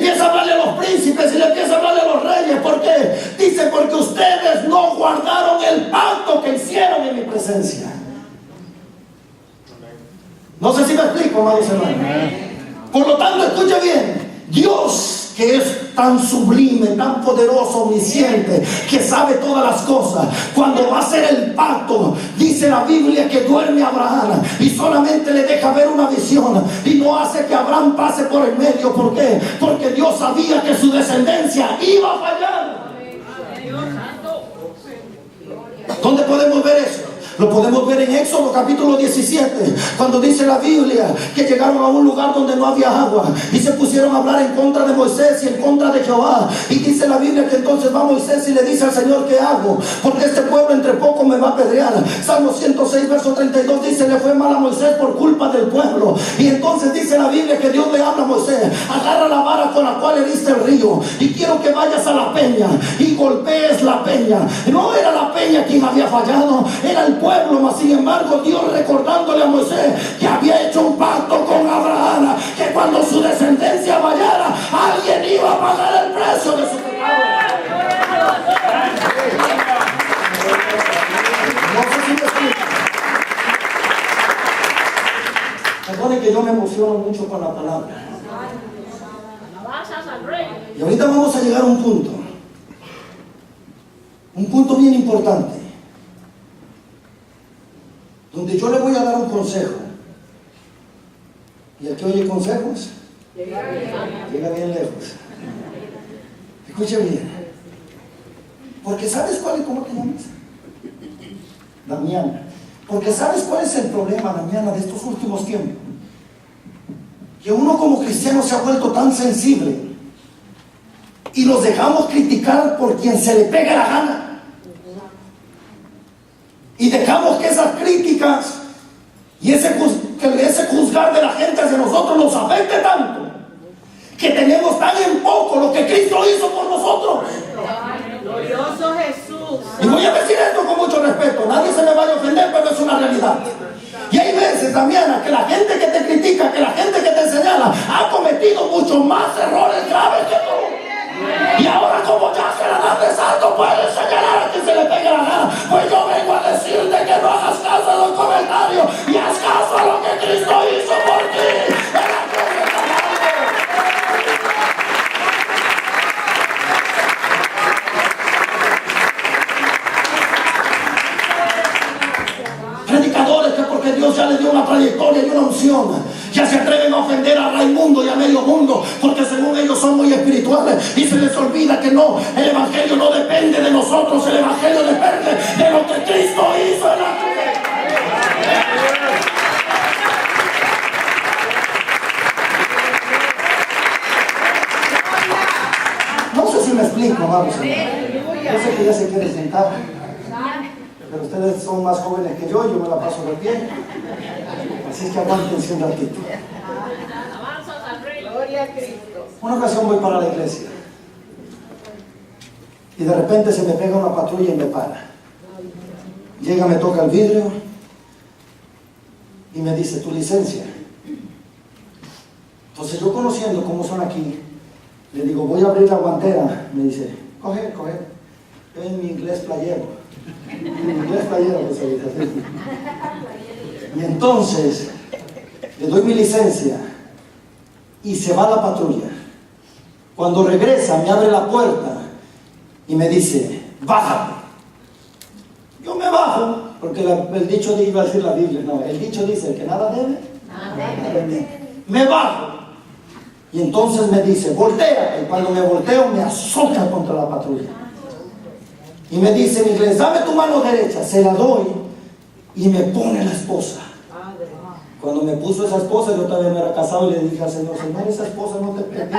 empieza a hablarle a los príncipes y le empieza a hablarle a los reyes. ¿Por qué? Dice, porque ustedes no guardaron el pacto que hicieron en mi presencia. No sé si me explico, amados hermanos. Por lo tanto, escuche bien. Dios, que es tan sublime, tan poderoso, omnisciente, que sabe todas las cosas, cuando va a hacer el pacto, dice la Biblia que duerme Abraham y solamente le deja ver una visión y no hace que Abraham pase por el medio. ¿Por qué? Porque Dios sabía que su descendencia iba a fallar. ¿Dónde podemos ver eso? Lo podemos ver en Éxodo capítulo 17, cuando dice la Biblia que llegaron a un lugar donde no había agua y se pusieron a hablar en contra de Moisés y en contra de Jehová. Y dice la Biblia que entonces va Moisés y le dice al Señor, ¿qué hago? Porque este pueblo entre poco me va a apedrear. Salmo 106 verso 32 dice, le fue mal a Moisés por culpa del pueblo. Y entonces dice la Biblia que Dios le habla a Moisés, agarra la vara con la cual heriste el río y quiero que vayas a la peña y golpees la peña. No era la peña quien había fallado, era el pueblo. Mas sin embargo, Dios recordándole a Moisés que había hecho un pacto con Abraham, que cuando su descendencia fallara, alguien iba a pagar el precio de su pecado. No sé si me explico. Perdone que yo me emociono mucho con la palabra. Y ahorita vamos a llegar a un punto bien importante, donde yo le voy a dar un consejo. Y el que oye consejos llega bien lejos. Escuche bien. Porque ¿sabes cuál es? ¿Cómo te llamas? Damiana. Porque ¿sabes cuál es el problema, Damiana, de estos últimos tiempos? Que uno como cristiano se ha vuelto tan sensible y nos dejamos criticar por quien se le pega la gana. Y dejamos que esas críticas y ese juzgar de la gente hacia nosotros nos afecte tanto, que tenemos tan en poco lo que Cristo hizo por nosotros. Glorioso Jesús. Y voy a decir esto con mucho respeto, nadie se me vaya a ofender, pero es una realidad. Y hay veces, Damiana, que la gente que te critica, que la gente que te señala, ha cometido muchos más errores graves que tú. Y ahora, como ya se la dan de santo, pueden señalar a quien se le pegue la gana. Pues yo vengo a decirte que no hagas caso a los comentarios y haz caso a lo que Cristo hizo por ti en la cruz del Calvario. Predicadores que porque Dios ya les dio una trayectoria y una unción, ya se atreven a ofender a Raimundo y a medio mundo, porque según ellos son muy espirituales y se les olvida que no, el evangelio no depende de nosotros, el evangelio depende de lo que Cristo hizo en la cruz. No sé si me explico, vamos. Yo sé que ya se quiere sentar, pero ustedes son más jóvenes que yo me la paso de pie. Así es que aguántense un ratito. Gloria a Cristo. Una ocasión voy para la iglesia y de repente se me pega una patrulla y me para. Llega, me toca el vidrio y me dice, ¿tu licencia? Entonces yo, conociendo cómo son aquí, le digo, voy a abrir la guantera. Me dice, coge. Yo en mi inglés playero. Pues ahorita. Y entonces le doy mi licencia y se va la patrulla. Cuando regresa me abre la puerta y me dice, bájate. Yo me bajo, porque el dicho iba a decir la Biblia, no, el dicho dice, el que nada debe, nada debe. Me bajo y entonces me dice, voltea. Y cuando me volteo me azota contra la patrulla y me dice en inglés, dame tu mano derecha. Se la doy y me pone la esposa. Cuando me puso esa esposa, yo todavía no era casado y le dije al Señor, Señor, esa esposa no te pedí.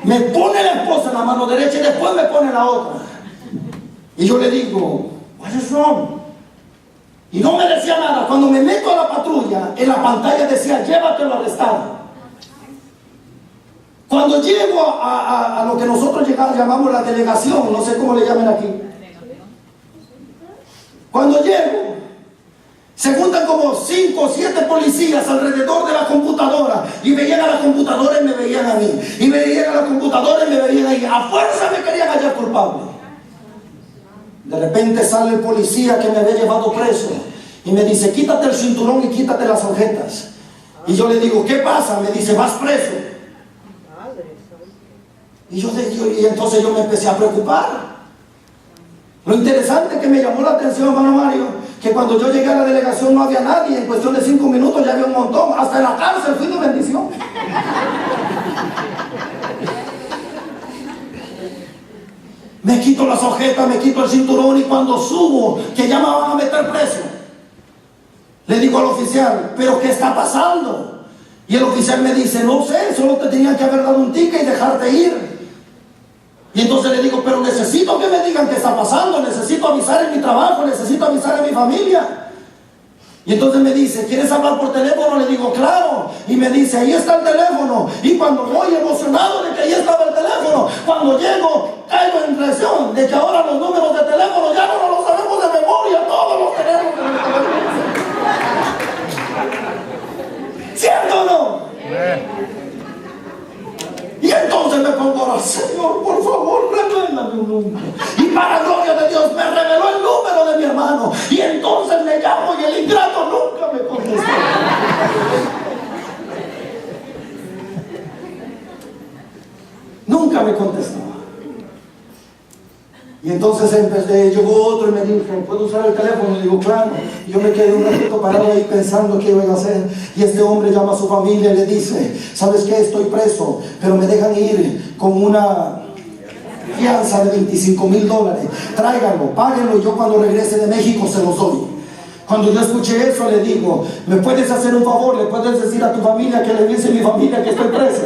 Me pone la esposa en la mano derecha y después me pone la otra. Y yo le digo, what is wrong? Y no me decía nada. Cuando me meto a la patrulla, en la pantalla decía, llévatelo arrestado. Cuando llego a lo que nosotros llamamos la delegación, no sé cómo le llaman aquí. Cuando llego, Se juntan como 5 o 7 policías alrededor de la computadora y veían a la computadora y me veían a mí. Y me veían a la computadora y me veían ahí. A fuerza me querían hallar culpable. De repente sale el policía que me había llevado preso y me dice, quítate el cinturón y quítate las ojetas. Y yo le digo, ¿qué pasa? Me dice, vas preso. Y entonces yo me empecé a preocupar. Lo interesante que me llamó la atención, hermano Mario, que cuando yo llegué a la delegación no había nadie. En cuestión de 5 minutos ya había un montón. Hasta en la cárcel fui de bendición. Me quito las ojetas, me quito el cinturón, y cuando subo, que ya me van a meter preso, le digo al oficial, ¿pero qué está pasando? Y el oficial me dice, no sé, solo te tenían que haber dado un ticket y dejarte ir. Y entonces le digo, pero necesito que me digan qué está pasando, necesito avisar en mi trabajo, necesito avisar en mi familia. Y entonces me dice, ¿quieres hablar por teléfono? Le digo, claro. Y me dice, ahí está el teléfono. Y cuando voy emocionado de que ahí estaba el teléfono, cuando llego, caigo en impresión de que ahora los números de teléfono ya no los sabemos de memoria, todos los tenemos de memoria. ¿Cierto o no? Y entonces me pongo a orar, Señor, por favor, revélame un número. Y para gloria de Dios, me reveló el número de mi hermano. Y entonces le llamo y el ingrato nunca me contestó. Nunca me contestó. Y entonces llegó otro y me dijo, ¿puedo usar el teléfono? Y digo, claro. Y yo me quedé un ratito parado ahí pensando qué iba a hacer. Y este hombre llama a su familia y le dice, ¿sabes qué? Estoy preso, pero me dejan ir con una fianza de $25,000. Tráiganlo, páguenlo, y yo cuando regrese de México se los doy. Cuando yo escuché eso, le digo, ¿me puedes hacer un favor? ¿Le puedes decir a tu familia que le dice a mi familia que estoy preso?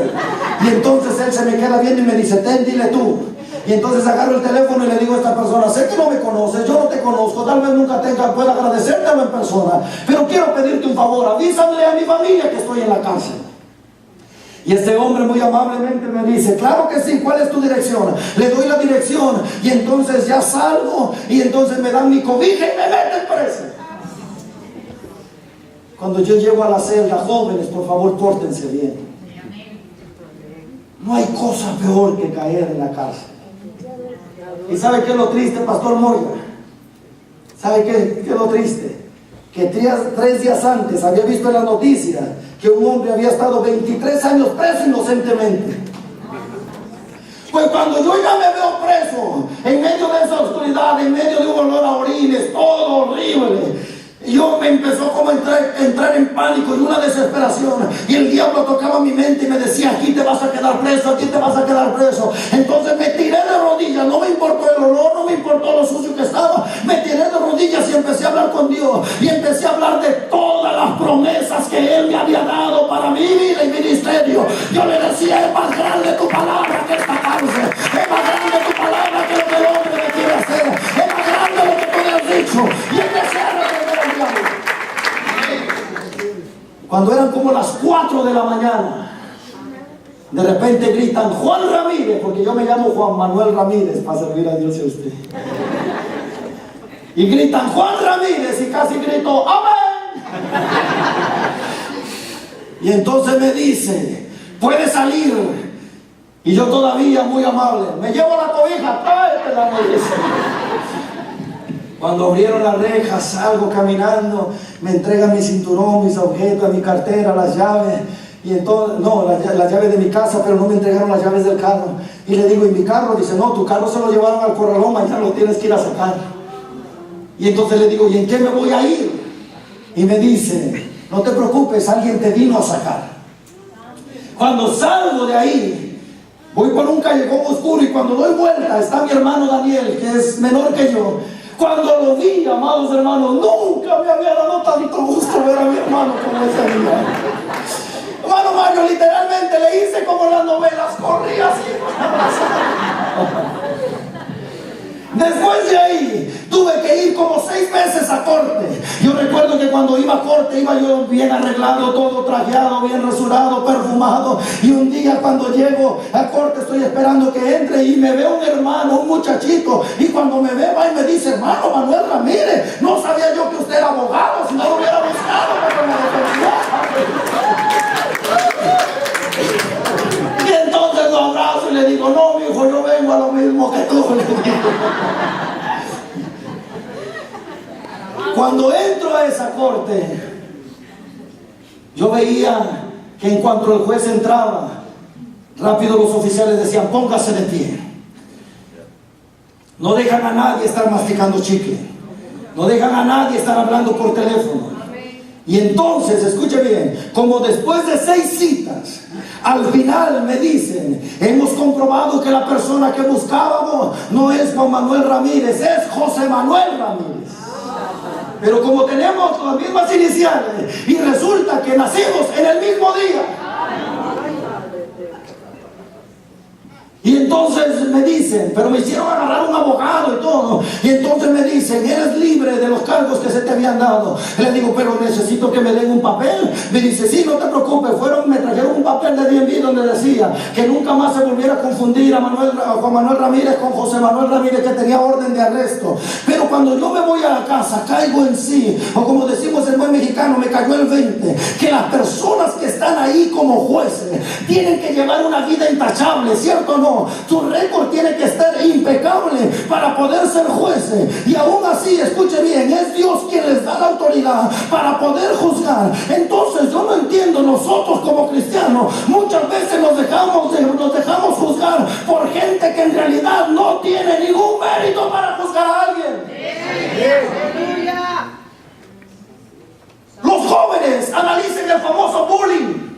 Y entonces él se me queda viendo y me dice, dile tú. Y entonces agarro el teléfono y le digo a esta persona, sé que no me conoces, yo no te conozco, tal vez nunca pueda agradecértelo en persona, pero quiero pedirte un favor, avísame a mi familia que estoy en la cárcel. Y este hombre muy amablemente me dice, claro que sí, ¿cuál es tu dirección? Le doy la dirección y entonces ya salgo y entonces me dan mi cobija y me meten preso. Cuando yo llego a la celda, jóvenes, por favor, pórtense bien. No hay cosa peor que caer en la cárcel. ¿Y sabe qué es lo triste, Pastor Moya? ¿Sabe qué es lo triste? Que 3 días antes había visto en las noticias que un hombre había estado 23 años preso inocentemente. Pues cuando yo ya me veo preso, en medio de esa oscuridad, en medio de un olor a orines, todo horrible, yo me empezó como a entrar en pánico y una desesperación, y el diablo tocaba mi mente y me decía, aquí te vas a quedar preso, aquí te vas a quedar preso. Entonces me tiré de rodillas, no me importó el olor, no me importó lo sucio que estaba, me tiré de rodillas y empecé a hablar con Dios, y empecé a hablar de todas las promesas que Él me había dado para mi vida y ministerio. Yo le decía, es más grande tu palabra que esta cárcel, es más grande tu palabra que lo que el hombre me quiere hacer, es más grande lo que tú me has dicho. Y empecé a reprender al diablo. Cuando eran como las 4 de la mañana, de repente gritan, Juan Ramírez, porque yo me llamo Juan Manuel Ramírez para servir a Dios y a usted. Y gritan, Juan Ramírez, y casi grito, amén. Y entonces me dice, puede salir. Y yo todavía muy amable, me llevo la cobija, tráetela, me dice. Cuando abrieron las rejas, salgo caminando, me entregan mi cinturón, mis objetos, mi cartera, las llaves, y entonces, no, las llaves de mi casa, pero no me entregaron las llaves del carro. Y le digo, ¿y mi carro? Dice, no, tu carro se lo llevaron al corralón, mañana lo tienes que ir a sacar. Y entonces le digo, ¿y en qué me voy a ir? Y me dice, no te preocupes, alguien te vino a sacar. Cuando salgo de ahí, voy por un callejón oscuro, y cuando doy vuelta está mi hermano Daniel, que es menor que yo. Cuando lo vi, amados hermanos, nunca me había dado tanto gusto ver a mi hermano como ese día. Hermano Mario, literalmente le hice como en las novelas, corrí así. Después de ahí, tuve que ir como 6 meses a corte. Yo recuerdo que cuando iba a corte, iba yo bien arreglado, todo trajeado, bien rasurado, perfumado. Y un día cuando llego a corte, estoy esperando que entre y me ve un hermano, un muchachito. Y cuando me ve, va y me dice, hermano Manuel Ramírez, no sabía yo que usted era abogado, si no lo hubiera mismo que tú, le digo. Cuando entro a esa corte, yo veía que en cuanto el juez entraba, rápido los oficiales decían: póngase de pie. No dejan a nadie estar masticando chicle. No dejan a nadie estar hablando por teléfono. Y entonces, escuche bien, como después de 6 citas, al final me dicen: hemos comprobado que la persona que buscábamos no es Juan Manuel Ramírez, es José Manuel Ramírez. Pero como tenemos las mismas iniciales y resulta que nacimos en el mismo día. Y entonces me dicen, pero me hicieron agarrar un abogado y todo. Y entonces me dicen: eres libre de los cargos que se te habían dado. Le digo: pero necesito que me den un papel. Me dice: sí, no te preocupes. Me trajeron un papel de DMV donde decía que nunca más se volviera a confundir a Juan Manuel Ramírez con José Manuel Ramírez, que tenía orden de arresto. Pero cuando yo me voy a la casa, caigo en sí, o como decimos en buen mexicano, me cayó el 20, que las personas que están ahí como jueces tienen que llevar una vida intachable, ¿cierto o no? Su récord tiene que estar impecable para poder ser jueces. Y aún así, escuche bien, es Dios quien les da la autoridad para poder juzgar. Entonces yo no entiendo, nosotros como cristianos muchas veces nos dejamos juzgar por gente que en realidad no tiene ningún mérito para juzgar a alguien. Los jóvenes analicen el famoso bullying.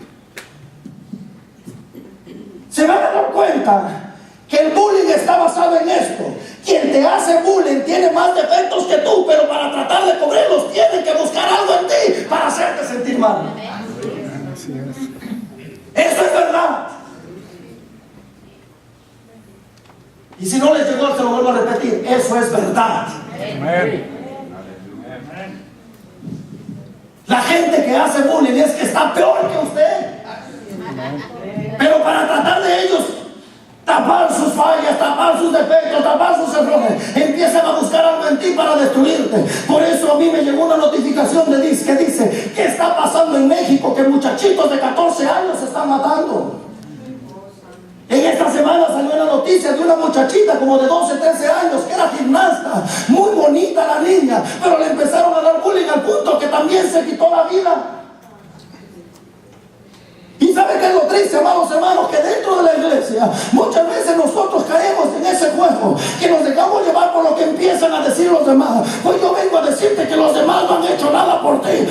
Se van a dar cuenta que el bullying está basado en esto: quien te hace bullying tiene más defectos que tú, pero para tratar de cubrirlos tiene que buscar algo en ti para hacerte sentir mal. Eso es verdad. Y si no les llegó, se lo vuelvo a repetir: eso es verdad. La gente que hace bullying es que está peor que usted. Pero para tratar de ellos tapar sus fallas, tapar sus defectos, tapar sus errores, empiezan a buscar algo en ti para destruirte. Por eso a mí me llegó una notificación que dice: ¿qué está pasando en México? Que muchachitos de 14 años se están matando. En esta semana salió una noticia de una muchachita como de 12, 13 años que era gimnasta, muy bonita la niña, pero le empezaron a dar bullying al punto que también se quitó la vida. Y ¿sabe qué es lo triste, amados hermanos? Que dentro de la iglesia muchas veces nosotros caemos en ese juego, que nos dejamos llevar por lo que empiezan a decir los demás. Pues yo vengo a decirte que los demás no han hecho nada por ti.